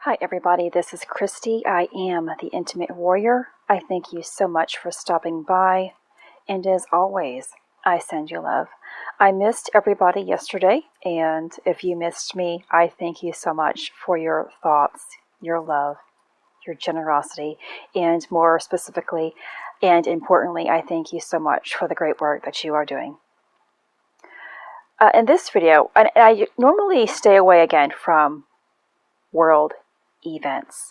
Hi everybody, this is Christy. I am the Intimate Warrior. I thank you so much for stopping by, and as always, I send you love. I missed everybody yesterday, and if you missed me, I thank you so much for your thoughts, your love, your generosity, and more specifically and importantly, I thank you so much for the great work that you are doing. In this video, I normally stay away again from world events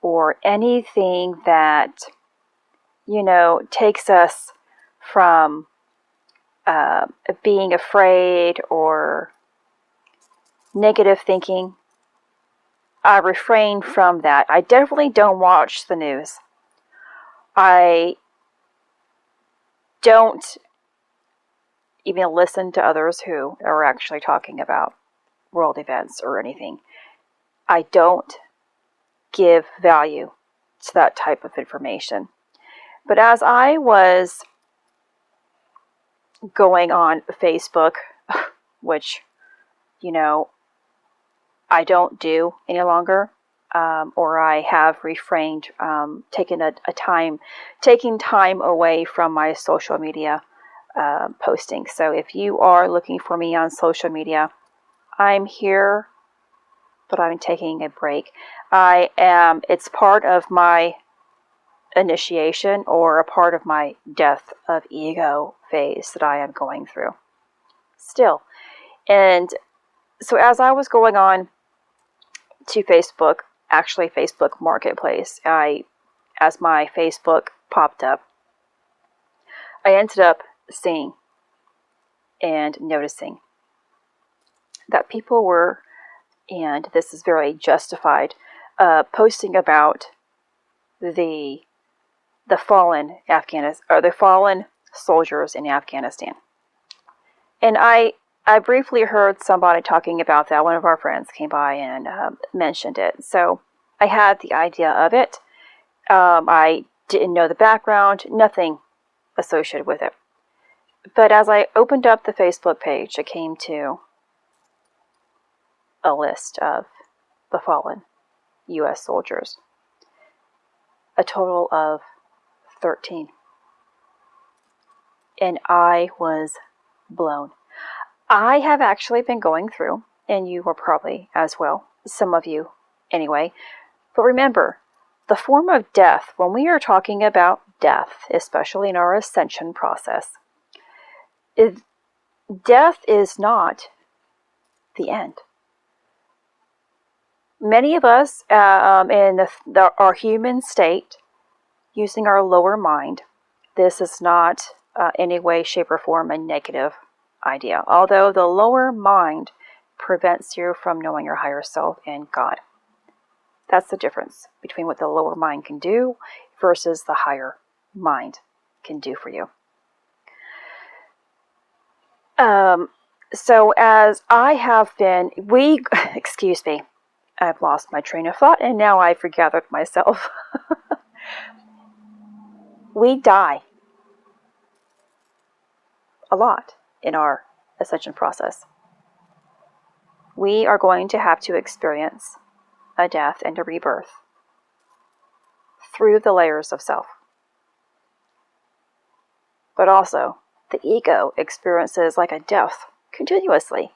or anything that takes us from being afraid or negative thinking. I refrain from that. I definitely don't watch the news. I don't even listen to others who are actually talking about world events or anything. I don't give value to that type of information. But as I was going on Facebook, which, I don't do any longer, or I have refrained, taking time away from my social media posting. So if you are looking for me on social media, I'm here, but I'm taking a break. It's part of my initiation or a part of my death of ego phase that I am going through still. And so as I was going on to Facebook, actually Facebook Marketplace, as my Facebook popped up, I ended up seeing and noticing that people were, and this is very justified, posting about the fallen the fallen soldiers in Afghanistan. And I briefly heard somebody talking about that. One of our friends came by and mentioned it. So I had the idea of it. I didn't know the background, nothing associated with it. But as I opened up the Facebook page, I came to a list of the fallen U.S. soldiers. A total of 13. And I was blown. I have actually been going through, and you were probably as well, some of you anyway. But remember, the form of death, when we are talking about death, especially in our ascension process, death is not the end. Many of us in our human state, using our lower mind, this is not any way, shape, or form a negative idea. Although the lower mind prevents you from knowing your higher self and God. That's the difference between what the lower mind can do versus the higher mind can do for you. So as I have been, excuse me, I've lost my train of thought and now I've regathered myself. We die a lot in our ascension process. We are going to have to experience a death and a rebirth through the layers of self. But also, the ego experiences like a death continuously.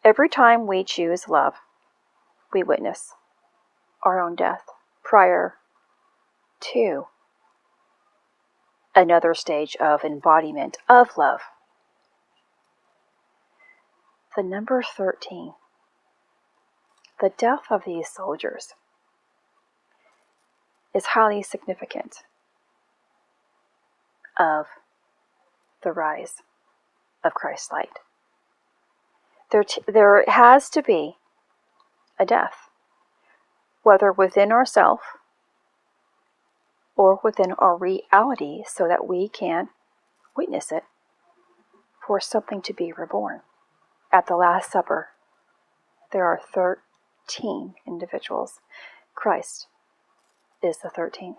Every time we choose love, we witness our own death prior to another stage of embodiment of love. The number 13, the death of these soldiers, is highly significant of the rise of Christ's light. There has to be a death, whether within ourselves or within our reality, so that we can witness it, for something to be reborn. At the Last Supper, there are 13 individuals. Christ is the 13th.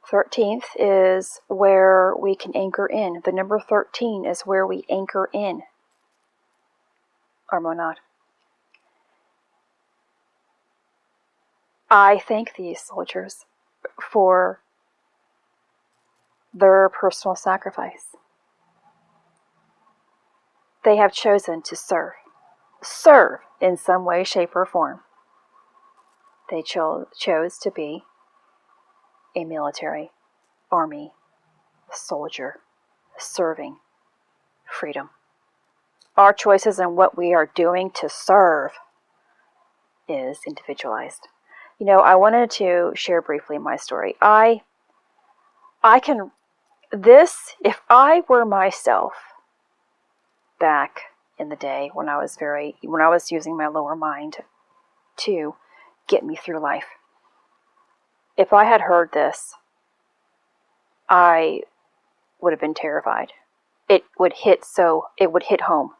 13th is where we can anchor in. The number 13 is where we anchor in our monad. I thank these soldiers for their personal sacrifice. They have chosen to serve in some way, shape, or form. They chose to be a military, army, soldier, serving freedom. Our choices and what we are doing to serve is individualized. You know, I wanted to share briefly my story. If I were myself back in the day when I was using my lower mind to get me through life, if I had heard this, I would have been terrified. It would hit home.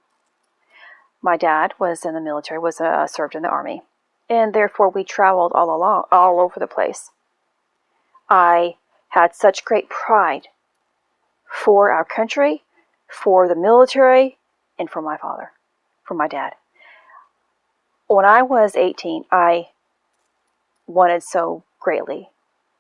My dad was in the military, served in the army, and therefore we traveled all over the place. I had such great pride for our country, for the military, and for my father, for my dad. When I was 18, I wanted so greatly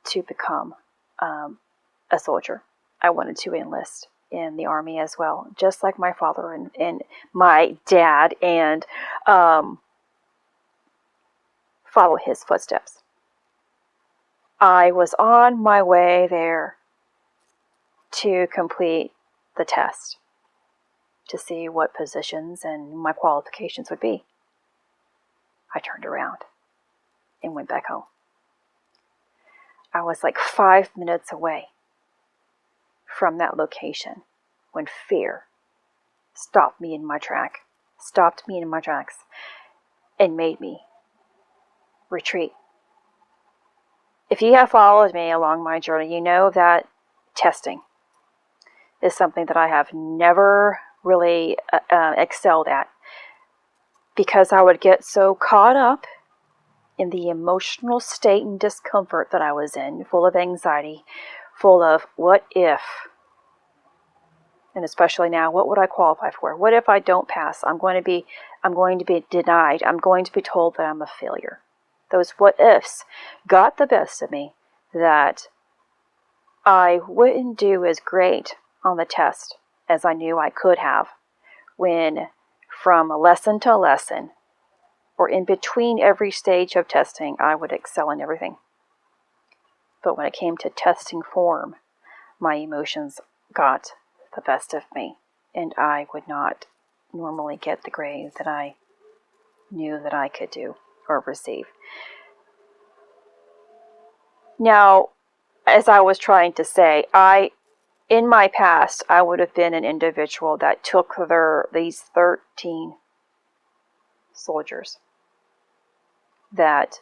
to become a soldier. I wanted to enlist in the army as well, just like my father and my dad, and follow his footsteps. I was on my way there to complete the test to see what positions and my qualifications would be. I turned around and went back home. I was like 5 minutes away from that location when fear stopped me in my tracks and made me retreat. If you have followed me along my journey, you know that testing is something that I have never really excelled at, because I would get so caught up in the emotional state and discomfort that I was in, full of anxiety, full of what if, and especially now, what would I qualify for? What if I don't pass? I'm going to be denied. I'm going to be told that I'm a failure. Those what ifs got the best of me, that I wouldn't do as great on the test as I knew I could have, when from lesson to lesson, or in between every stage of testing, I would excel in everything. But when it came to testing form, my emotions got the best of me, and I would not normally get the grade that I knew that I could do or receive. Now, as I was trying to say, in my past, I would have been an individual that took these 13 soldiers that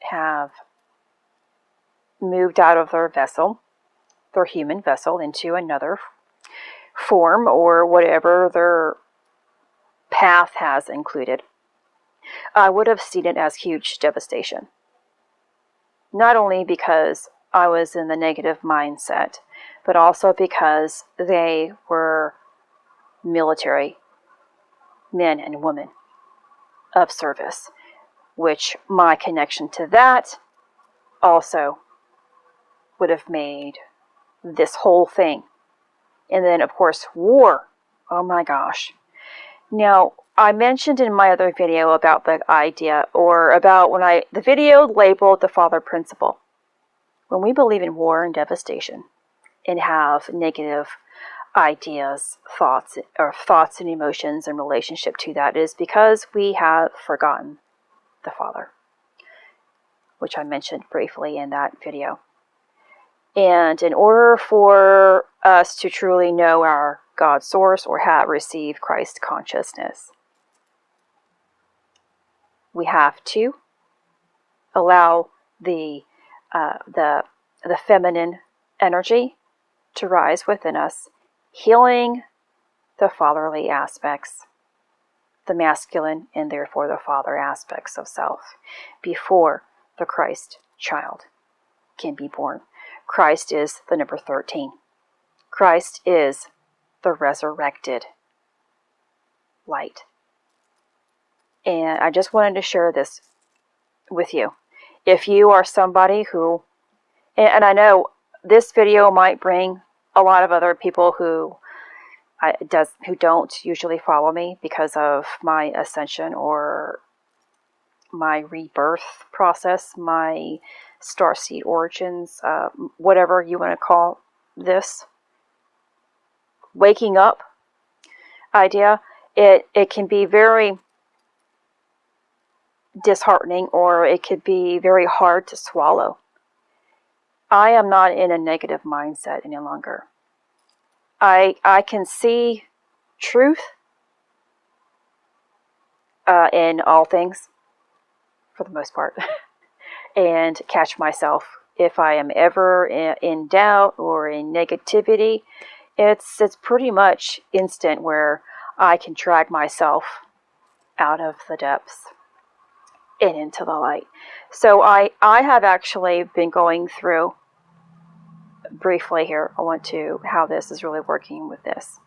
have moved out of their human vessel, into another form, or whatever their path has included. I would have seen it as huge devastation. Not only because I was in the negative mindset, but also because they were military men and women of service, which my connection to that also would have made this whole thing. And then, of course, war. Oh my gosh. Now, I mentioned in my other video about the idea, or about the video labeled the Father Principle. When we believe in war and devastation and have negative ideas, thoughts and emotions in relationship to that, is because we have forgotten the Father, which I mentioned briefly in that video. And in order for us to truly know our God source, or receive Christ consciousness, we have to allow the feminine energy to rise within us, healing the fatherly aspects, the masculine and therefore the father aspects of self, before the Christ child can be born. Christ is the number 13. Christ is the resurrected light. And I just wanted to share this with you. If you are somebody who, and I know this video might bring a lot of other people who don't usually follow me because of my ascension or my rebirth process, my starseed origins, whatever you want to call this, waking up idea. It can be very disheartening, or it could be very hard to swallow. I am not in a negative mindset any longer. I can see truth in all things, for the most part, and catch myself if I am ever in doubt or in negativity. It's pretty much instant where I can drag myself out of the depths and into the light. So I have actually been going through, briefly here, I want to, how this is really working with this.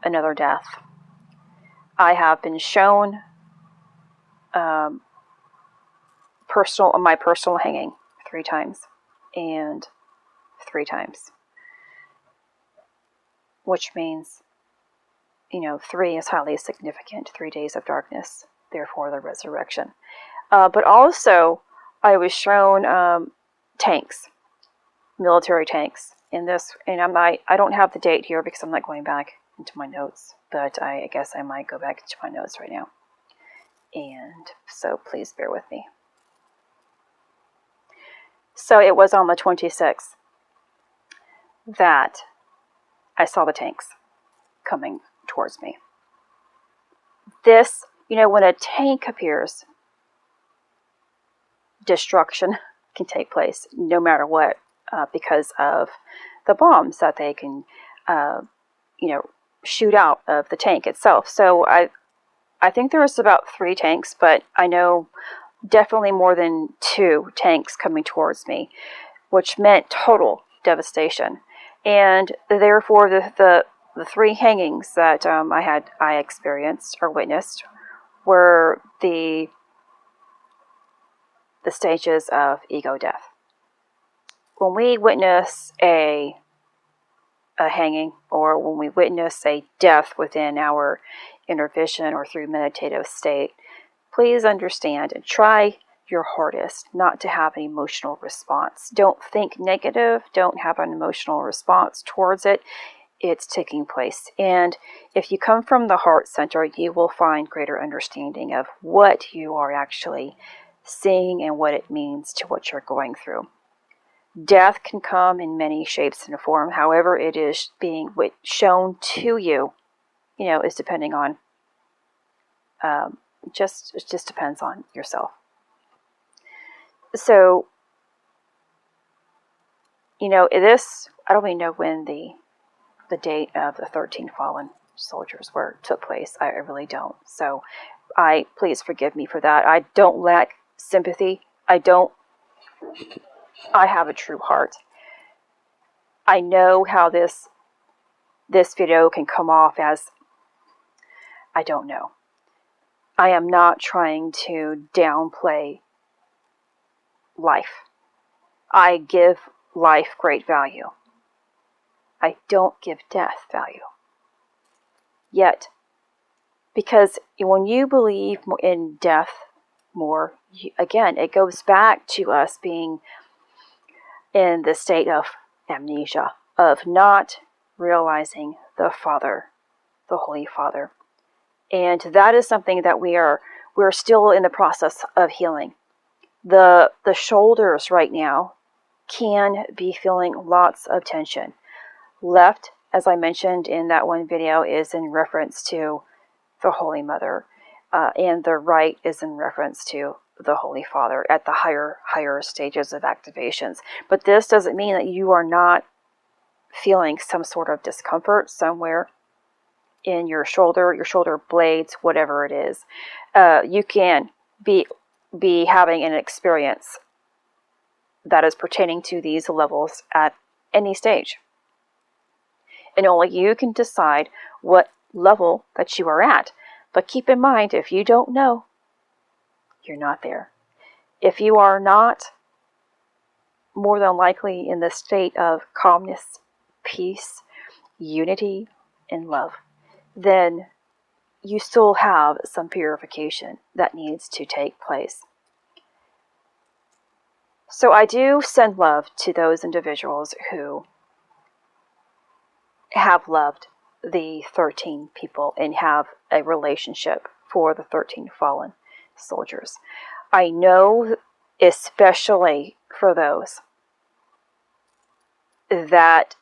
Another death. I have been shown my personal hanging 3 times and 3 times, which means, 3 is highly significant, 3 days of darkness, therefore the resurrection. But also, I was shown tanks, military tanks in this, and I don't have the date here because I'm not going back into my notes, but I guess I might go back into my notes right now. And so please bear with me. So it was on the 26th that I saw the tanks coming towards me. This, when a tank appears, destruction can take place no matter what, because of the bombs that they can, shoot out of the tank itself. So I think there was about 3 tanks, but I know definitely more than 2 tanks coming towards me, which meant total devastation. And therefore, the 3 hangings that I experienced or witnessed were the stages of ego death. When we witness a hanging, or when we witness a death within our inner vision or through meditative state, please understand and try your hardest not to have an emotional response. Don't think negative. Don't have an emotional response towards it. It's taking place. And if you come from the heart center, you will find greater understanding of what you are actually seeing and what it means to what you're going through. Death can come in many shapes and form. However it is being shown to you, is depending on, it just depends on yourself. So, this, I don't even know when the date of the 13 fallen soldiers took place. I really don't. So, please forgive me for that. I don't lack sympathy. I have a true heart. I know how this video can come off as, I don't know. I am not trying to downplay life. I give life great value. I don't give death value. Yet, because when you believe in death more, again, it goes back to us being in the state of amnesia, of not realizing the Father, the Holy Father. And that is something that we're still in the process of healing. The shoulders right now can be feeling lots of tension. Left, as I mentioned in that one video, is in reference to the Holy Mother, and the right is in reference to the Holy Father at the higher stages of activations. But this doesn't mean that you are not feeling some sort of discomfort somewhere in your shoulder blades, whatever it is. You can be having an experience that is pertaining to these levels at any stage. And only you can decide what level that you are at. But keep in mind, if you don't know, you're not there. If you are not more than likely in the state of calmness, peace, unity, and love, then you still have some purification that needs to take place. So I do send love to those individuals who have loved the 13 people and have a relationship for the 13 fallen soldiers. I know, especially for those, that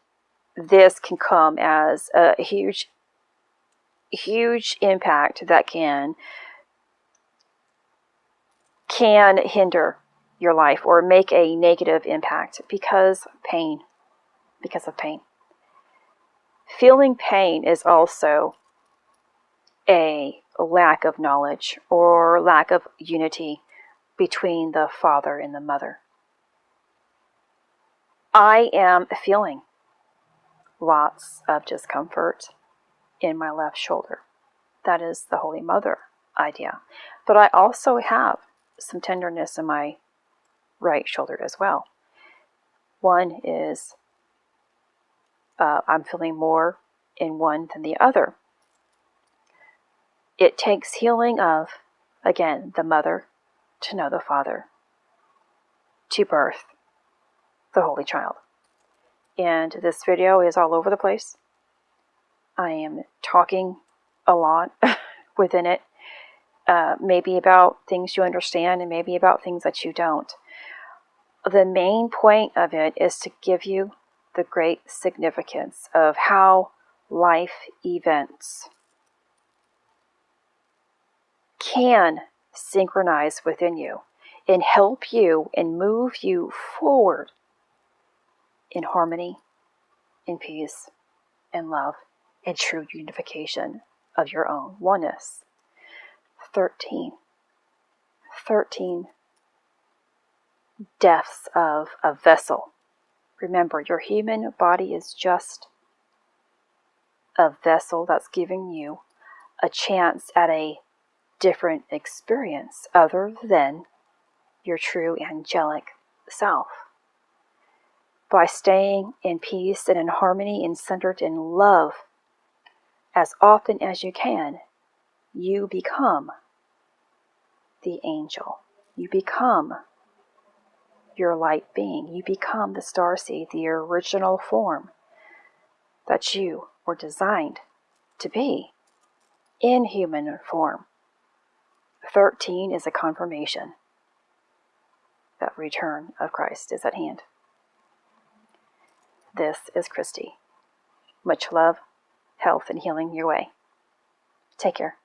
this can come as a huge impact that can hinder your life or make a negative impact because of pain. Feeling pain is also a lack of knowledge or lack of unity between the father and the mother. I am feeling lots of discomfort in my left shoulder. That is the Holy Mother idea. But I also have some tenderness in my right shoulder as well. One is I'm feeling more in one than the other. It takes healing of, again, the mother to know the father, to birth the Holy Child. And this video is all over the place. I am talking a lot within it, maybe about things you understand and maybe about things that you don't. The main point of it is to give you the great significance of how life events can synchronize within you and help you and move you forward in harmony, in peace, in love, and true unification of your own oneness. 13 deaths of a vessel. Remember, your human body is just a vessel that's giving you a chance at a different experience other than your true angelic self. By staying in peace and in harmony and centered in love as often as you can, you become the angel. You become your light being. You become the starseed, the original form that you were designed to be in human form. 13 is a confirmation that return of Christ is at hand. This is Christy. Much love, health, and healing your way. Take care.